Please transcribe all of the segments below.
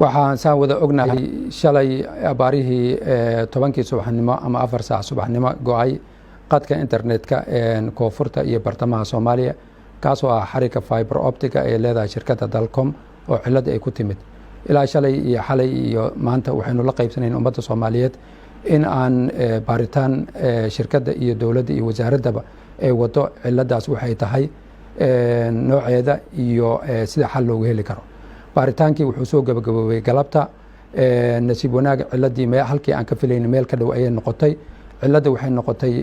waxaan saan wada ognahay shalay abaarihii 10kii subaxnimo ama 4 saac subaxnimo go'ay qadka internetka koonfurta iyo bartamaha Soomaaliya kaasoo ah xariga fiber optic ee leedahay shirkadda Dalcom oo cilad ay ku timid ilaa shalay iyo xalay iyo maanta waxaynu la qaybsanayn ummadda Soomaaliyeed in aan baaritaan shirkadda iyo dawladda iyo wasaaradaba ay wado ciladaas waxay tahay nooceeda iyo sida xal loogu heli karo baaritaankii wuxuu soo gabagaboobay galabta nasiib wanaag ciladii halkii aan ka filayn meel ka dhow ayay noqotay cilada waxay noqotay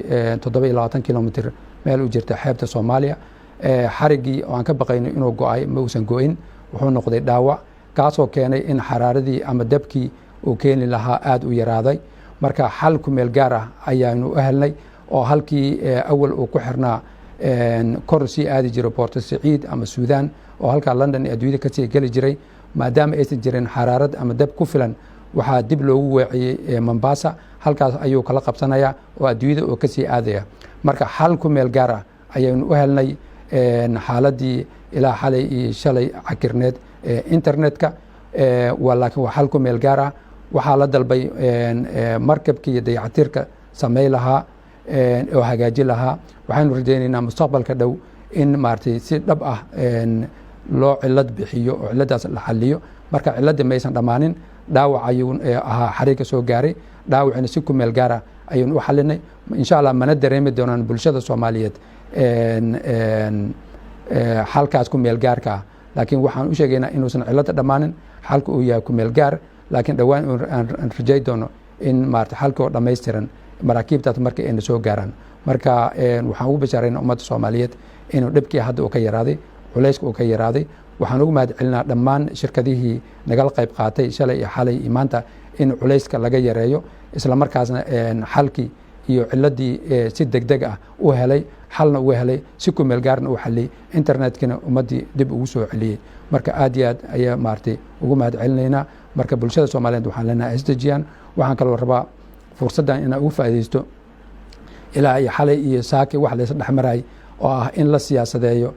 27 kilomitir meel u jirta xeebta Soomaaliya xarigii oo aan ka baqayno inuu go'ay ma uusan go'in wuxuu noqday dhaawac kaasoo keenay in xaraaradii ama dabkii uu keeni lahaa aad u yaraaday marka xal ku meel gaar ah ayaanu u helnay oo halkii awal uu ku xirnaa kor sii aadi jiray Port Said ama Suudaan oo halka London ee adduunyada ka sii gali jiray maadaama aysan jirin xaraarad ama dab ku filan waxaa dib loogu weeciyay Mombasa halkaas ayuu kala qabsanaya oo adduunyada oo ka sii aadaya marka xal ku meel gaar ah ayaynu u helnay xaaladii ilaa xalay iyo shalay cakirneed internetka laakiin waa xal ku meel gaar ah waxaa la dalbay markabkii iyo dayactirka sameey lahaa oo hagaaji lahaa waxaanu rajaynaynaa mustaqbalka dhow in maartay si dhab ah loo cilad bixiyo oo ciladaas la xaliyo marka cilada maysan dhamaanin dhaawac ayuu ahaa xariga soo gaaray dhaawacina si ku meel gaar ah ayaan u xalinay insha Allah mana dareemi doonaan bulshada Soomaaliyeed halkaas ku meel gaarka ah laakiin waxaan u sheegaynaa inuusan cilada dhamaanin xalku uu yahay ku meel gaar laakiin dhawaan aan rajay doono in maartay xalka oo dhameystiran maraakiibtaas markay ayna soo gaaraan marka waxaan ugu bashaaraynaa ummadda Soomaaliyeed inuu dhibkii hadda uu ka yaraaday culayska uu ka yaraaday waxaan ugu mahadcelinaa dhammaan shirkadihii nagala qayb qaatay shalay iyo xalay iyo maanta in culayska laga yareeyo isla markaasna xalkii iyo ciladii si degdeg ah u helay xalna uga helay si ku meel gaarna u xaliyay internetkina ummadii dib ugu soo celiyay marka aad iyo aad ayaa maartay ugu mahadcelinaynaa marka bulshada Soomaaliyeed waxaan leenahay isdejiyaan waxaan kaloo rabaa fursaddan inaan ugu faa'iideysto ilaa iyo xalay iyo saaki wax la isdhexmaray oo ah in la siyaasadeeyo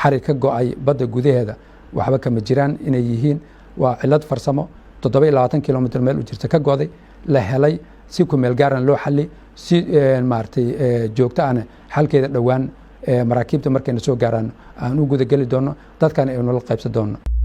xarig ka go'ay badda gudaheeda waxba kama jiraan inay yihiin waa cilad farsamo 27 kilomitir meel u jirta ka go'day la helay si ku meel gaaran loo xalli si maartay joogto ah halkeeda dhawaan maraakiibta markayna soo gaaraan aan u guda gali doono dadkan ay nala qaybsan doono